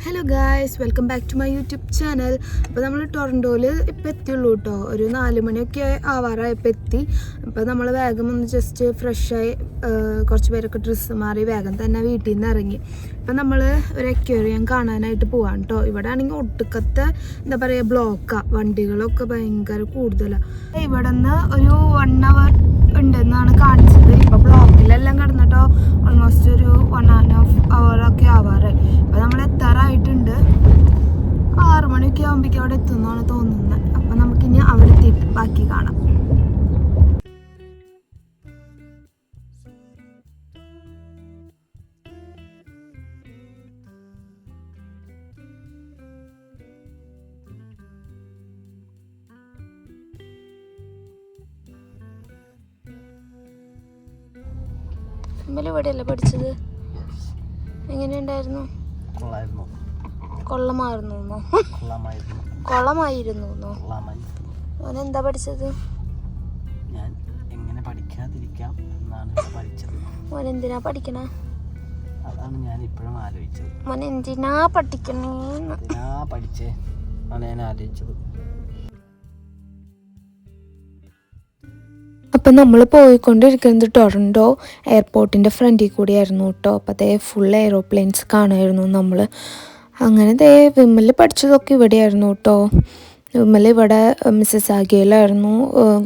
Hello guys, welcome back to my YouTube channel. അപ്പോൾ നമ്മൾ ടൊറൻറ്റോയിൽ ഇപ്പോൾ എത്തിയുള്ളൂ കേട്ടോ. ഒരു 4 മണിയൊക്കെ ആവാറായപ്പോൾ എത്തി. അപ്പോൾ നമ്മൾ വേഗം ഒന്ന് ജസ്റ്റ് ഫ്രഷായി കുറച്ച് പേരൊക്കെ ഡ്രസ്സ് മാറി വേഗം തന്നെ വീട്ടിൽ നിന്ന് ഇറങ്ങി. ഇപ്പം നമ്മൾ ഒരു അക്വേറിയം കാണാനായിട്ട് പോവാണ് കേട്ടോ. ഇവിടെ ആണെങ്കിൽ ഒട്ടുക്കത്തെ എന്താ പറയുക ബ്ലോക്കാണ്, വണ്ടികളൊക്കെ ഭയങ്കര കൂടുതലാണ്. ഇവിടെ നിന്ന് ഒരു 1 hour ഉണ്ടെന്നാണ് കാണിച്ചത്. ഇപ്പോൾ ബ്ലോക്കിലെല്ലാം കിടന്നിട്ടോ ഓൾമോസ്റ്റ് ഒരു 1.5 hour ഒക്കെ ആവാറായി. അപ്പോൾ നമ്മൾ എത്താറായിട്ടുണ്ട്. 6 മണിയൊക്കെ ആകുമ്പോഴേക്കും അവിടെ എത്തുമെന്നാണ് തോന്നുന്നത്. അപ്പം നമുക്കിനി അവിടെ എത്തിയിട്ട് ബാക്കി കാണാം. ഇവിടെയല്ലേ പഠിച്ചത്? എങ്ങനെയുണ്ടായിരുന്നു? കൊള്ളമായിരുന്നു. അവനെന്താ പഠിച്ചത്? ഞാൻ എങ്ങനെ പഠിക്കാതിരിക്കാം എന്നാണ് പഠിച്ചത്. മോനെന്തിനാ പഠിക്കണേ? അതാണ് ഞാൻ ഇപ്പോഴും ആലോചിച്ചത്. മോൻ എന്തിനാ പഠിക്കണേ? പഠിച്ചേ ആണ് ഞാൻ ആലോചിച്ചത്. അപ്പം നമ്മൾ പോയിക്കൊണ്ടിരിക്കുന്നത് ടൊറൻറ്റോ എയർപോർട്ടിൻ്റെ ഫ്രണ്ടിൽ കൂടിയായിരുന്നു കേട്ടോ. അപ്പോൾ അതേ ഫുൾ എയ്റോപ്ലെയിൻസ് കാണുമായിരുന്നു നമ്മൾ. അങ്ങനെ ദേ വിമൽ പഠിച്ചതൊക്കെ ഇവിടെയായിരുന്നു കേട്ടോ. വിമൽ ഇവിടെ മിസ്സസാഗിയിലായിരുന്നു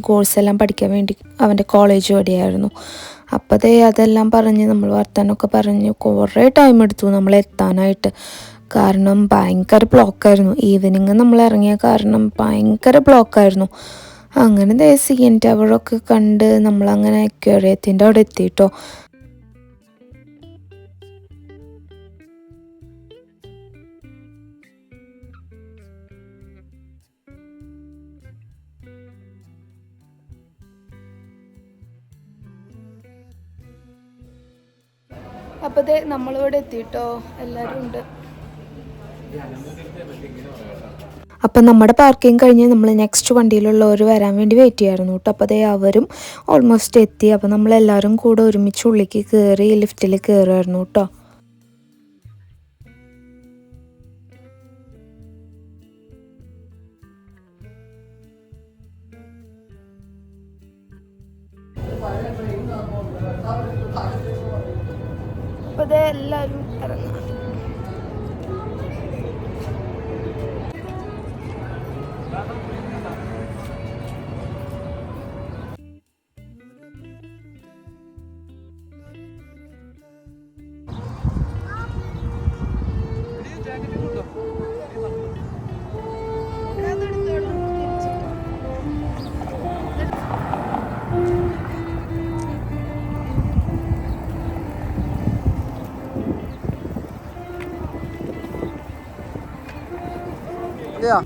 കോഴ്സ് എല്ലാം പഠിക്കാൻ വേണ്ടി, അവൻ്റെ കോളേജ് ഇവിടെയായിരുന്നു. അപ്പോൾ ദേ അതെല്ലാം പറഞ്ഞ് നമ്മൾ വർത്താനമൊക്കെ പറഞ്ഞ് കുറേ ടൈം എടുത്തു നമ്മൾ എത്താനായിട്ട്. കാരണം ഭയങ്കര ബ്ലോക്കായിരുന്നു. ഈവനിങ് നമ്മൾ ഇറങ്ങിയ കാരണം ഭയങ്കര ബ്ലോക്കായിരുന്നു. അങ്ങനെ ദേ CN ടവറൊക്കെ കണ്ട് നമ്മളങ്ങനെ അക്വേറിയത്തിൻ്റെ അവിടെ എത്തിയിട്ടോ. അപ്പോൾ ദേ നമ്മളിവിടെ എത്തിയിട്ടോ. എല്ലാവരും ഉണ്ട്. അപ്പം നമ്മുടെ പാർക്കിംഗ് കഴിഞ്ഞ് നമ്മൾ നെക്സ്റ്റ് വണ്ടിയിലുള്ളവർ വരാൻ വേണ്ടി വെയിറ്റ് ചെയ്യായിരുന്നു കേട്ടോ. അപ്പോൾ അതേ അവരും ഓൾമോസ്റ്റ് എത്തി. അപ്പോൾ നമ്മളെല്ലാവരും കൂടെ ഒരുമിച്ച് ഉള്ളിലേക്ക് കയറി ലിഫ്റ്റിൽ കയറുമായിരുന്നു കേട്ടോ. അപ്പോൾ അതേ എല്ലാവരും ഇറങ്ങാം. Yeah.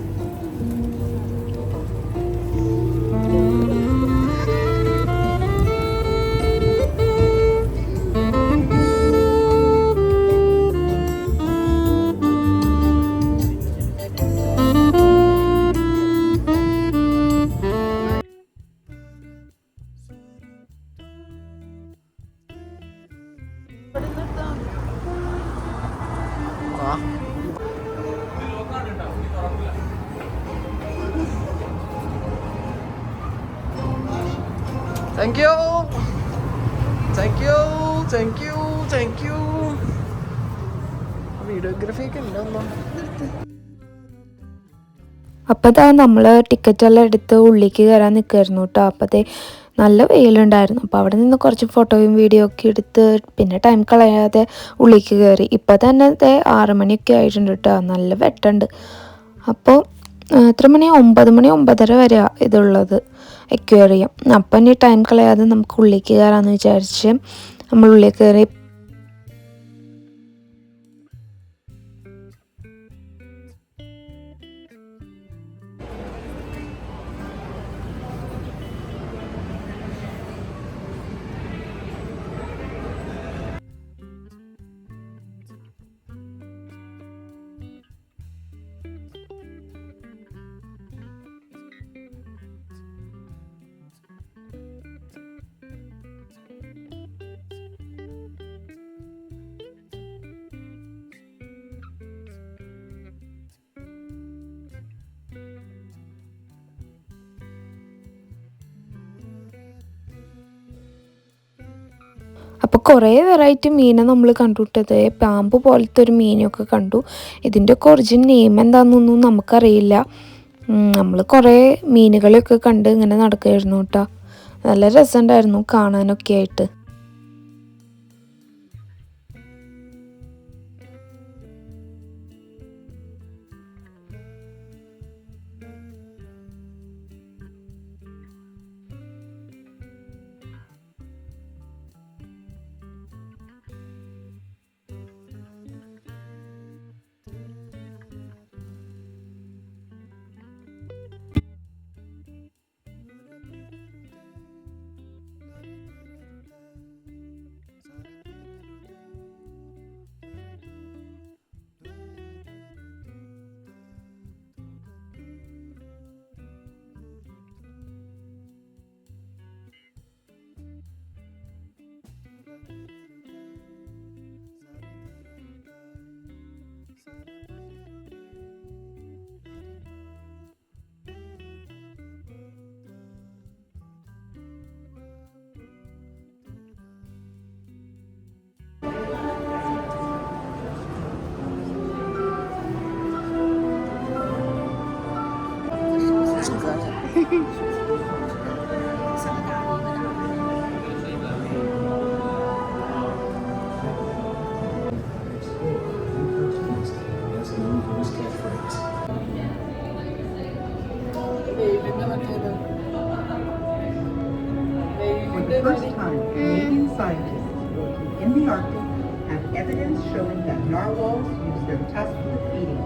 Thank you. വീഡിയോഗ്രാഫിയൊക്കെ ഉണ്ടല്ലോ. അപ്പോൾ അതാ നമ്മൾ ടിക്കറ്റെല്ലാം എടുത്ത് ഉള്ളിലേക്ക് കയറാൻ നിൽക്കുമായിരുന്നു കേട്ടോ. അപ്പോഴത്തെ നല്ല വെയിലുണ്ടായിരുന്നു. അപ്പോൾ അവിടെ നിന്ന് കുറച്ച് ഫോട്ടോയും വീഡിയോ ഒക്കെ എടുത്ത് പിന്നെ ടൈം കളയാതെ ഉള്ളിലേക്ക് കയറി. ഇപ്പോൾ തന്നെ 6 മണിയൊക്കെ ആയിട്ടുണ്ട് കേട്ടോ. നല്ല വെട്ടുണ്ട്. അപ്പോൾ എത്ര മണി? 9 മണി 9:30 വരെ ഇതുള്ളത് അക്വേറിയം. അപ്പം ഇനി ടൈം കളയാതെ നമുക്ക് ഉള്ളിലേക്ക് കയറാമെന്ന് വിചാരിച്ച് നമ്മൾ ഉള്ളിലേക്ക് കയറി. അപ്പോൾ കുറേ വെറൈറ്റി മീനെ നമ്മൾ കണ്ടുവിട്ടത്. പാമ്പ് പോലത്തെ ഒരു മീനൊക്കെ കണ്ടു. ഇതിൻ്റെയൊക്കെ ഒറിജിനൽ നെയിം എന്താണെന്നൊന്നും നമുക്കറിയില്ല. നമ്മൾ കുറേ മീനുകളെയൊക്കെ കണ്ട് ഇങ്ങനെ നടക്കുകയായിരുന്നു കേട്ടോ. നല്ല രസമുണ്ടായിരുന്നു കാണാനൊക്കെ ആയിട്ട്. For the first time, Canadian scientists working in the Arctic have evidence showing that narwhals use their tusks for feeding.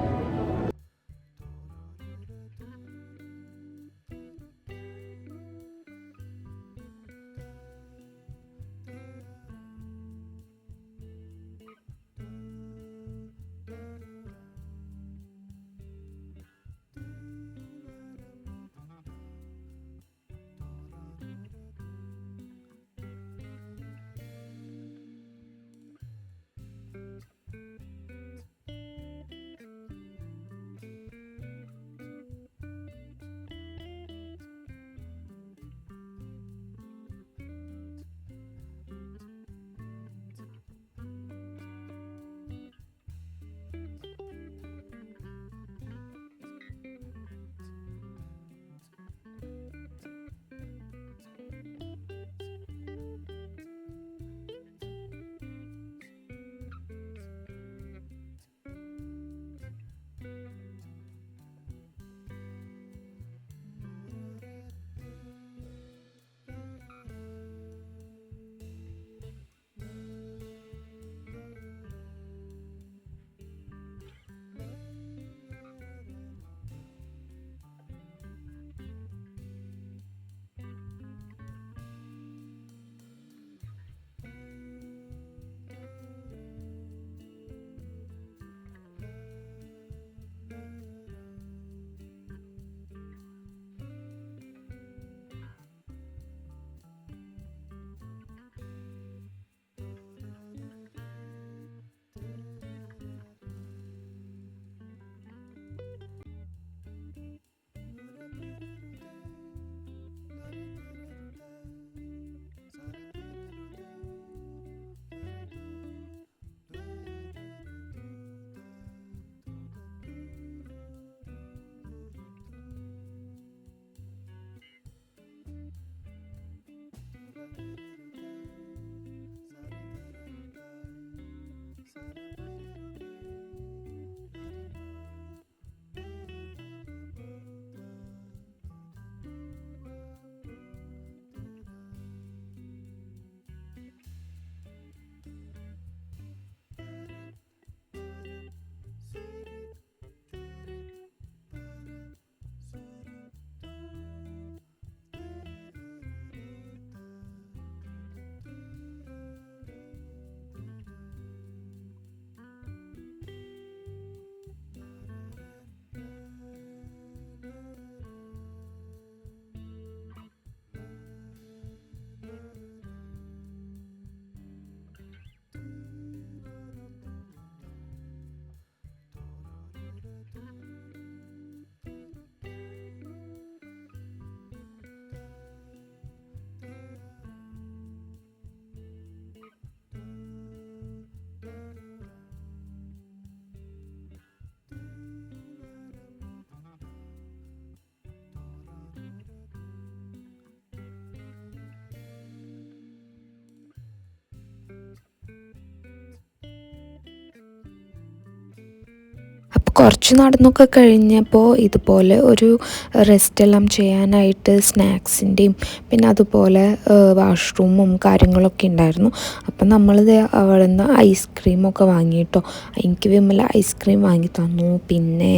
അപ്പോൾ കുറച്ച് നടന്നൊക്കെ കഴിഞ്ഞപ്പോൾ ഇതുപോലെ ഒരു റെസ്റ്റ് എല്ലാം ചെയ്യാനായിട്ട് സ്നാക്സിൻ്റെയും പിന്നെ അതുപോലെ വാഷ്റൂമും കാര്യങ്ങളൊക്കെ ഉണ്ടായിരുന്നു. അപ്പം നമ്മളിത് അവിടെ നിന്ന് ഐസ്ക്രീമൊക്കെ വാങ്ങിയിട്ടോ. എനിക്ക് വിമല ഐസ്ക്രീം വാങ്ങി തന്നു. പിന്നെ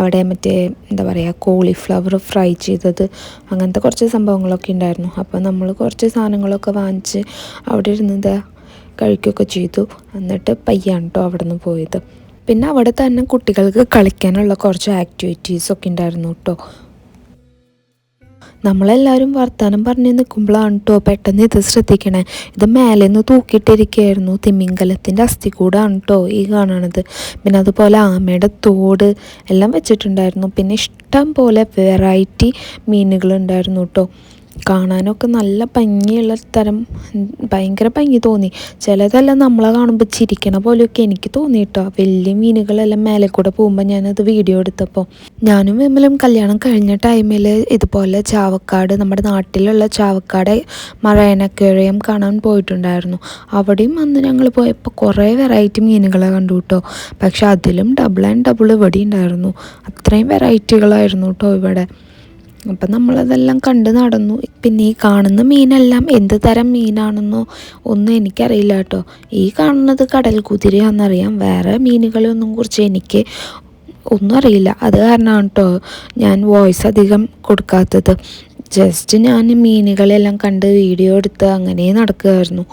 അവിടെ മറ്റേ എന്താ പറയുക കോളിഫ്ലവർ ഫ്രൈ ചെയ്തത് അങ്ങനത്തെ കുറച്ച് സംഭവങ്ങളൊക്കെ ഉണ്ടായിരുന്നു. അപ്പോൾ നമ്മൾ കുറച്ച് സാധനങ്ങളൊക്കെ വാങ്ങിച്ച് അവിടെ ഇരുന്നത് കഴിക്കുകയൊക്കെ ചെയ്തു. എന്നിട്ട് പയ്യാണ് കേട്ടോ അവിടെ നിന്ന് പോയത്. പിന്നെ അവിടെ തന്നെ കുട്ടികൾക്ക് കളിക്കാനുള്ള കുറച്ച് ആക്ടിവിറ്റീസൊക്കെ ഉണ്ടായിരുന്നു കേട്ടോ. നമ്മളെല്ലാവരും വർത്തമാനം പറഞ്ഞ് നിൽക്കുമ്പോഴാണ് കേട്ടോ പെട്ടെന്ന് ഇത് ശ്രദ്ധിക്കണേ. ഇത് മേലെ നിന്ന് തൂക്കിയിട്ടിരിക്കുകയായിരുന്നു. തിമിംഗലത്തിൻ്റെ അസ്ഥികൂടാണ് കേട്ടോ ഈ കാണണത്. പിന്നെ അതുപോലെ ആമയുടെ തോട് എല്ലാം വെച്ചിട്ടുണ്ടായിരുന്നു. പിന്നെ ഇഷ്ടം പോലെ വെറൈറ്റി മീനുകളുണ്ടായിരുന്നു കേട്ടോ. കാണാനൊക്കെ നല്ല ഭംഗിയുള്ള തരം, ഭയങ്കര ഭംഗി തോന്നി. ചിലതെല്ലാം നമ്മളെ കാണുമ്പോൾ ചിരിക്കണ പോലെയൊക്കെ എനിക്ക് തോന്നി കേട്ടോ. വലിയ മീനുകളെല്ലാം മേലെ കൂടെ പോകുമ്പോൾ ഞാനത് വീഡിയോ എടുത്തപ്പോൾ. ഞാനും വിമലും കല്യാണം കഴിഞ്ഞ ടൈമിൽ ഇതുപോലെ ചാവക്കാട്, നമ്മുടെ നാട്ടിലുള്ള ചാവക്കാട് മറൈൻ അക്വേറിയം കാണാൻ പോയിട്ടുണ്ടായിരുന്നു. അവിടെയും അന്ന് ഞങ്ങൾ പോയപ്പോൾ കുറേ വെറൈറ്റി മീനുകളെ കണ്ടു കേട്ടോ. പക്ഷെ അതിലും ഡബിൾ ആൻഡ് ഡബിൾ ഇവിടെ ഉണ്ടായിരുന്നു. അത്രയും വെറൈറ്റികളായിരുന്നു കേട്ടോ ഇവിടെ. അപ്പം നമ്മളതെല്ലാം കണ്ട് നടന്നു. പിന്നെ ഈ കാണുന്ന മീനെല്ലാം എന്ത് തരം മീനാണെന്നോ ഒന്നും എനിക്കറിയില്ല കേട്ടോ. ഈ കാണുന്നത് കടൽ കുതിരയാണെന്നറിയാം. വേറെ മീനുകളൊന്നും കുറിച്ച് എനിക്ക് ഒന്നും അറിയില്ല. അത് കാരണമാണ് കേട്ടോ ഞാൻ വോയിസ് അധികം കൊടുക്കാത്തത്. ജസ്റ്റ് ഞാൻ മീനുകളെല്ലാം കണ്ട് വീഡിയോ എടുത്ത് അങ്ങനെ നടക്കുകയായിരുന്നു.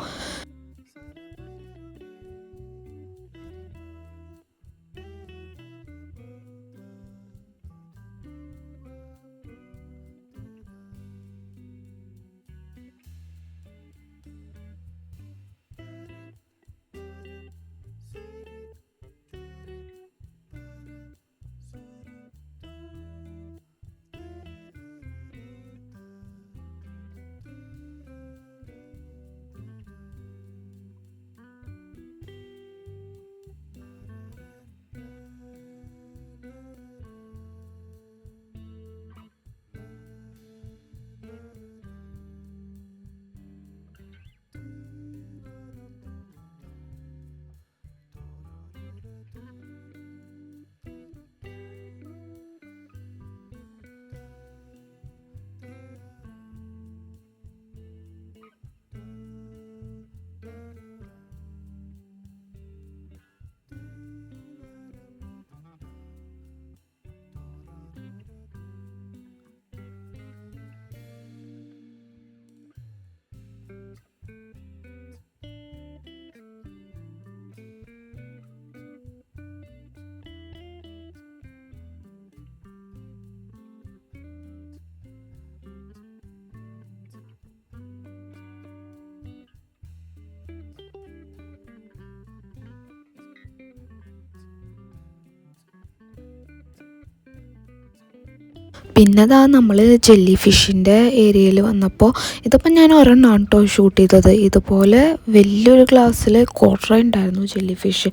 പിന്നെ അതാ നമ്മൾ ജെല്ലി ഫിഷിൻ്റെ ഏരിയയിൽ വന്നപ്പോൾ ഇതിപ്പോൾ ഞാൻ ഒരെണ്ണമാണ് കേട്ടോ ഷൂട്ട് ചെയ്തത്. ഇതുപോലെ വലിയൊരു ഗ്ലാസ്സിൽ ക്വാർട്ടർ ഉണ്ടായിരുന്നു ജെല്ലി ഫിഷ്.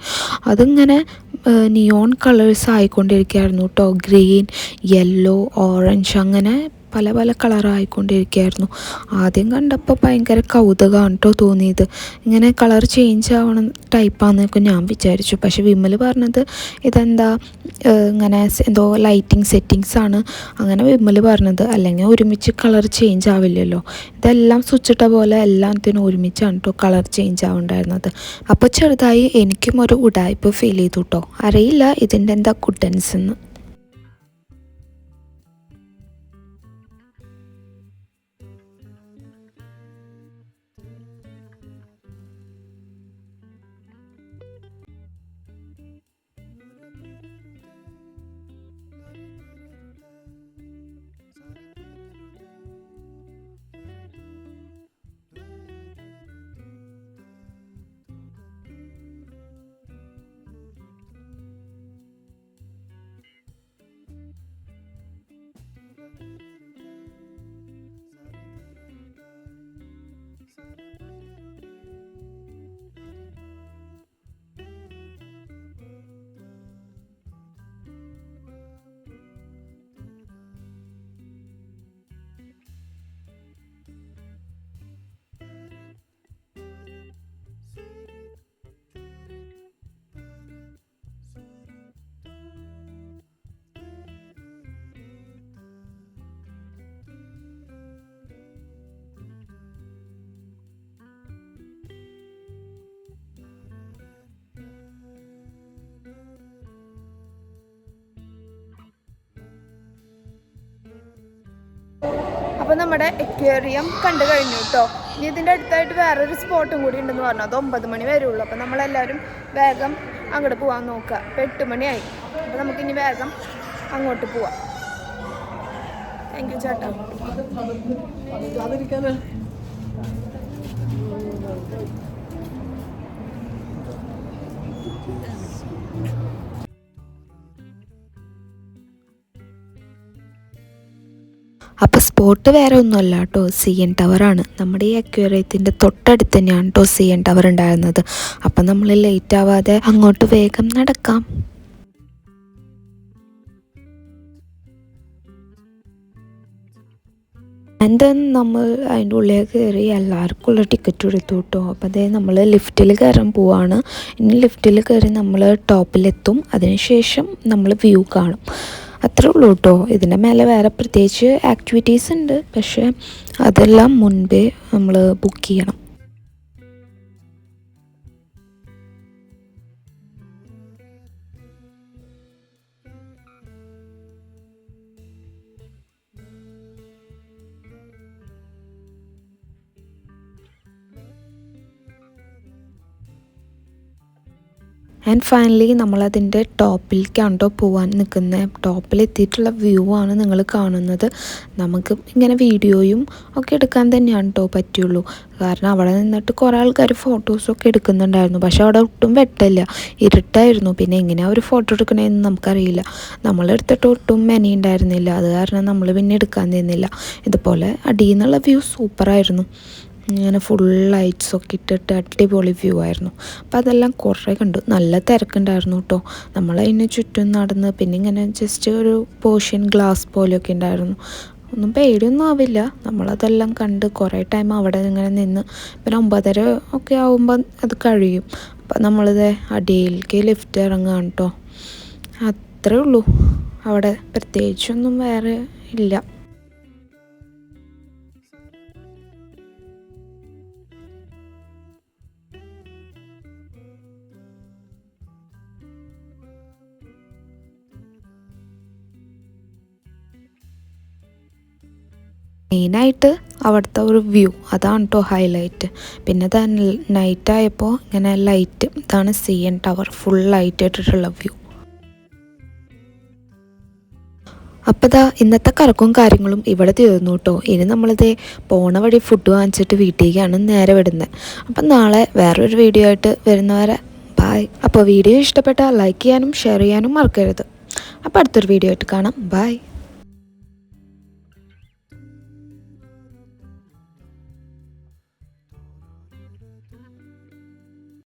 അതിങ്ങനെ നിയോൺ കളേഴ്സ് ആയിക്കൊണ്ടിരിക്കുകയായിരുന്നു കേട്ടോ. ഗ്രീൻ, യെല്ലോ, ഓറഞ്ച് അങ്ങനെ പല പല കളറായിക്കൊണ്ടിരിക്കുകയായിരുന്നു. ആദ്യം കണ്ടപ്പോൾ ഭയങ്കര കൗതുകമാണ് കേട്ടോ തോന്നിയത്. ഇങ്ങനെ കളർ ചേഞ്ച് ആവണം ടൈപ്പാണെന്നൊക്കെ ഞാൻ വിചാരിച്ചു. പക്ഷെ വിമൽ പറഞ്ഞത് ഇതെന്താ ഇങ്ങനെ എന്തോ ലൈറ്റിംഗ് സെറ്റിങ്സ് ആണ് അങ്ങനെ വിമൽ പറഞ്ഞത്. അല്ലെങ്കിൽ ഒരുമിച്ച് കളർ ചേഞ്ച് ആവില്ലല്ലോ. ഇതെല്ലാം സ്വിച്ച് ഇട്ട പോലെ എല്ലാത്തിനും ഒരുമിച്ചാണ് കേട്ടോ കളർ ചേഞ്ച് ആവുണ്ടായിരുന്നത്. അപ്പോൾ ചെറുതായി എനിക്കും ഒരു ഉടായ്പ് ഫീൽ ചെയ്തു കേട്ടോ. അറിയില്ല ഇതിൻ്റെ എന്താ കുട്ടൻസ് എന്ന്. അപ്പോൾ നമ്മുടെ അക്വേറിയം കണ്ടു കഴിഞ്ഞു കേട്ടോ. ഇനി ഇതിൻ്റെ അടുത്തായിട്ട് വേറൊരു സ്പോട്ടും കൂടി ഉണ്ടെന്ന് പറഞ്ഞു. അത് 9 മണി വരെ ഉള്ളൂ. അപ്പോൾ നമ്മളെല്ലാവരും വേഗം അങ്ങോട്ട് പോകാൻ നോക്കുക. ഇപ്പോൾ 8 മണിയായി. അപ്പോൾ നമുക്കിനി വേഗം അങ്ങോട്ട് പോവാം. താങ്ക് യു ചേട്ടാ. അപ്പോൾ സ്പോട്ട് വേറെ ഒന്നുമല്ല കേട്ടോ, CN ടവറാണ്. നമ്മുടെ ഈ അക്വേറിയത്തിൻ്റെ തൊട്ടടുത്ത് തന്നെയാണ് കേട്ടോ CN ടവർ ഉണ്ടായിരുന്നത്. അപ്പം നമ്മൾ ലേറ്റ് ആവാതെ അങ്ങോട്ട് വേഗം നടക്കാം. ആൻഡ് നമ്മൾ അതിൻ്റെ ഉള്ളിലേക്ക് കയറി എല്ലാവർക്കും ഉള്ള ടിക്കറ്റ് എടുത്തു കേട്ടോ. അപ്പോൾ അതേ നമ്മൾ ലിഫ്റ്റിൽ കയറാൻ പോവാണ്. ഇനി ലിഫ്റ്റിൽ കയറി നമ്മൾ ടോപ്പിലെത്തും. അതിനുശേഷം നമ്മൾ വ്യൂ കാണും. അത്രേ ഉള്ളൂ കേട്ടോ. ഇതിൻ്റെ മേലെ വേറെ പ്രത്യേകിച്ച് ആക്ടിവിറ്റീസ് ഉണ്ട്, പക്ഷേ അതെല്ലാം മുൻപേ നമ്മൾ ബുക്ക് ചെയ്യണം. ആൻഡ് ഫൈനലി നമ്മളതിൻ്റെ ടോപ്പിലേക്കാണ് കേട്ടോ പോകാൻ നിൽക്കുന്നത്. ടോപ്പിലെത്തിയിട്ടുള്ള വ്യൂ ആണ് നിങ്ങൾ കാണുന്നത്. നമുക്ക് ഇങ്ങനെ വീഡിയോയും ഒക്കെ എടുക്കാൻ തന്നെയാണ് കേട്ടോ പറ്റുള്ളൂ. കാരണം അവിടെ നിന്നിട്ട് കുറേ ആൾക്കാർ ഫോട്ടോസൊക്കെ എടുക്കുന്നുണ്ടായിരുന്നു. പക്ഷെ അവിടെ ഒട്ടും വെട്ടമില്ല, ഇരുട്ടായിരുന്നു. പിന്നെ എങ്ങനെയാണ് ഒരു ഫോട്ടോ എടുക്കണമെന്ന് നമുക്കറിയില്ല. നമ്മളെടുത്തിട്ട് ഒട്ടും മെനയുണ്ടായിരുന്നില്ല. അത് കാരണം നമ്മൾ പിന്നെ എടുക്കാൻ തന്നില്ല. ഇതുപോലെ അടിയിൽ നിന്നുള്ള വ്യൂ സൂപ്പറായിരുന്നു. ഇങ്ങനെ ഫുൾ ലൈറ്റ്സൊക്കെ ഇട്ടിട്ട് അടിപൊളി വ്യൂ ആയിരുന്നു. അപ്പോൾ അതെല്ലാം കുറേ കണ്ടു. നല്ല തിരക്കുണ്ടായിരുന്നു കേട്ടോ. നമ്മളതിന് ചുറ്റും നടന്ന് പിന്നെ ഇങ്ങനെ ജസ്റ്റ് ഒരു പോർഷൻ ഗ്ലാസ് പോലെയൊക്കെ ഉണ്ടായിരുന്നു. ഒന്നും പേടിയൊന്നും ആവില്ല. നമ്മളതെല്ലാം കണ്ട് കുറേ ടൈം അവിടെ ഇങ്ങനെ നിന്ന് പിന്നെ 9:30 ഒക്കെ ആകുമ്പോൾ അത് കഴിയും. അപ്പം നമ്മളിത് അടിയിലേക്ക് ലിഫ്റ്റ് ഇറങ്ങുകയാണ് കേട്ടോ. അത്രേ ഉള്ളൂ. അവിടെ പ്രത്യേകിച്ചൊന്നും വേറെ ഇല്ല. മെയിനായിട്ട് അവിടുത്തെ ഒരു വ്യൂ അതാണ് കേട്ടോ ഹൈലൈറ്റ്. പിന്നെ അത് നൈറ്റായപ്പോൾ ഇങ്ങനെ ലൈറ്റ്, ഇതാണ് CN ടവർ ഫുൾ ലൈറ്റ് ഇട്ടിട്ടുള്ള വ്യൂ. അപ്പോൾ ഇതാ ഇന്നത്തെ കറക്കവും കാര്യങ്ങളും ഇവിടെ തീർന്നു കേട്ടോ. ഇനി നമ്മളിത് പോണ വഴി ഫുഡ് വാങ്ങിച്ചിട്ട് വീട്ടിലേക്കാണ് നേരെ വിടുന്നത്. അപ്പം നാളെ വേറൊരു വീഡിയോ ആയിട്ട് വരുന്നവരെ ബായ്. അപ്പോൾ വീഡിയോ ഇഷ്ടപ്പെട്ടാൽ ലൈക്ക് ചെയ്യാനും ഷെയർ ചെയ്യാനും മറക്കരുത്. അപ്പോൾ അടുത്തൊരു വീഡിയോ ആയിട്ട് കാണാം. ബായ്.